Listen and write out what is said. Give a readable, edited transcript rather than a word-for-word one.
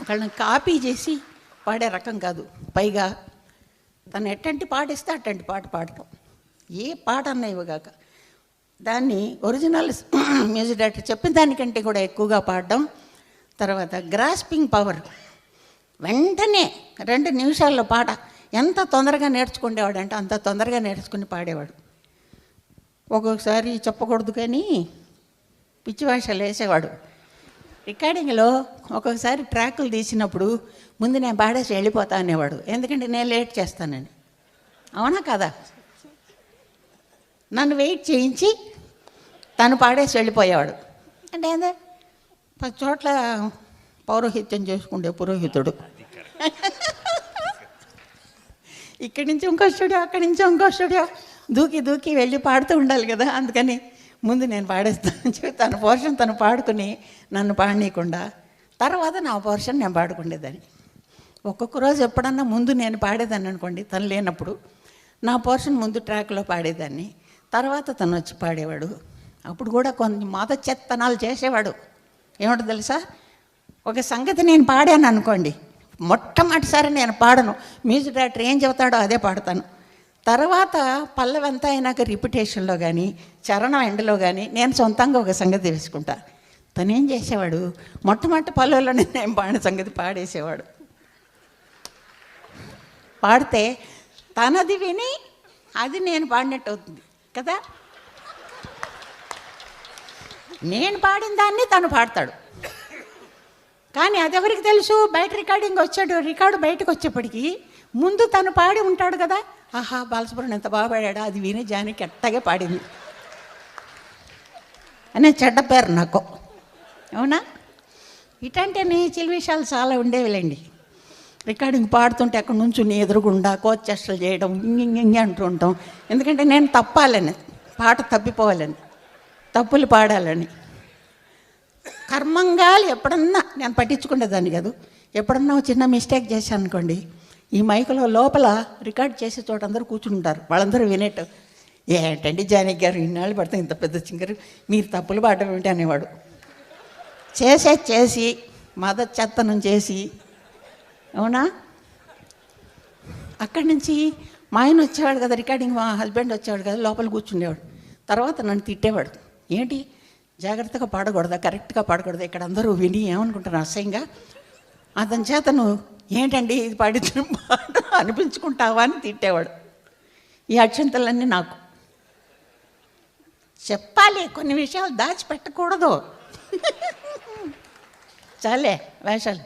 ఒకళ్ళని కాపీ చేసి పాడే రకం కాదు. పైగా తను ఎట్టంటి పాడిస్తే అట్టంటి పాట పాడటం, ఏ పాట అన్నా ఇవ్వగాక దాన్ని ఒరిజినల్ మ్యూజిక్ డైరెక్టర్ చెప్పిన దానికంటే కూడా ఎక్కువగా పాడడం. తర్వాత గ్రాస్పింగ్ పవర్, వెంటనే 2 నిమిషాల్లో పాట ఎంత తొందరగా నేర్చుకునేవాడు అంటే అంత తొందరగా నేర్చుకుని పాడేవాడు. ఒక్కొక్కసారి చెప్పకూడదు కానీ పిచ్చి భాషలు వేసేవాడు. రికార్డింగ్లో ఒక్కొక్కసారి ట్రాకులు తీసినప్పుడు ముందు నేను పాడేసి వెళ్ళిపోతా అనేవాడు, ఎందుకంటే నేను లేట్ చేస్తానని. అవునా కదా? నన్ను వెయిట్ చేయించి తను పాడేసి వెళ్ళిపోయేవాడు. అంటే ఏందే 10 చోట్ల పౌరోహిత్యం చేసుకుంటే పురోహితుడు. ఇక్కడి నుంచి ఇంకో స్టూడియో, అక్కడి నుంచి ఇంకో స్టూడియో, దూకి దూకి వెళ్ళి పాడుతూ ఉండాలి కదా. అందుకని ముందు నేను పాడేస్తాను చెప్పి తన పోర్షన్ తను పాడుకుని నన్ను పాడనీయకుండా తర్వాత నా పోర్షన్ నేను పాడుకునేదాన్ని. ఒక్కొక్క రోజు ఎప్పుడన్నా ముందు నేను పాడేదాన్ని అనుకోండి, తను లేనప్పుడు నా పోర్షన్ ముందు ట్రాక్లో పాడేదాన్ని, తర్వాత తను వచ్చి పాడేవాడు. అప్పుడు కూడా కొన్ని మాత చెత్తనాలు చేసేవాడు. ఏమిటో తెలుసా, ఒక సంగతి నేను పాడాను అనుకోండి, మొట్టమొదటిసారి నేను పాడను, మ్యూజిక్ డైరెక్టర్ ఏం చెబుతాడో అదే పాడతాను. తర్వాత పల్లవంతా అయినాక రిపిటేషన్లో కానీ చరణం ఎండలో కానీ నేను సొంతంగా ఒక సంగతి వేసుకుంటా. తనేం చేసేవాడు, మొట్టమొదటి పల్లెల్లోనే నేను పాడిన సంగతి పాడేసేవాడు. పాడితే తనది విని అది నేను పాడినట్టు అవుతుంది కదా. నేను పాడిన దాన్ని తను పాడతాడు. కానీ అది ఎవరికి తెలుసు, బయట రికార్డింగ్ వచ్చాడు, రికార్డు బయటకు వచ్చేప్పటికీ ముందు తను పాడి ఉంటాడు కదా. ఆహా, బాలసుబ్రహ్మణ్యం ఎంత బాగా పాడా, అది విని జానికి ఎట్టగే పాడింది అనే చెడ్డ పేరు నాకు. అవునా? ఇటంటే నీ చిలి విషయాలు చాలా ఉండేవిలేండి. రికార్డింగ్ పాడుతుంటే అక్కడ నుంచి నీ ఎదురుగుండా కోచ్ చేష్టలు చేయడం, ఇంగి అంటూ ఉంటాం. ఎందుకంటే నేను తప్పాలని, పాట తప్పిపోవాలని, తప్పులు పాడాలని. కర్మంగాలు ఎప్పుడన్నా నేను పట్టించుకునేదాన్ని కాదు. ఎప్పుడన్నా చిన్న మిస్టేక్ చేశాను అనుకోండి, ఈ మైకులో లోపల రికార్డ్ చేసే చోట అందరూ కూర్చుంటారు, వాళ్ళందరూ వినేట్టు, ఏంటండి జానకి గారు ఇన్నాళ్ళు పడితే ఇంత పెద్ద సింగర్, మీరు తప్పులు పాడడం ఏంటి అనేవాడు. చేసి మదచెత్తనం చేసి. అవునా? అక్కడి నుంచి మా ఆయన వచ్చేవాడు కదా, రికార్డింగ్ మా హస్బెండ్ వచ్చేవాడు కదా, లోపల కూర్చుండేవాడు. తర్వాత నన్ను తిట్టేవాడు, ఏంటి జాగ్రత్తగా పాడకూడదా, కరెక్ట్గా పాడకూడదా, ఇక్కడ అందరూ విని ఏమనుకుంటారు అసహ్యంగా, అతని చేత నువ్వు ఏంటండి ఇది పాడించిన పాట అనిపించుకుంటావా అని తిట్టేవాడు. ఈ అక్షంతలన్నీ నాకు చెప్పాలి, కొన్ని విషయాలు దాచిపెట్టకూడదు. చాలే వేషాలు.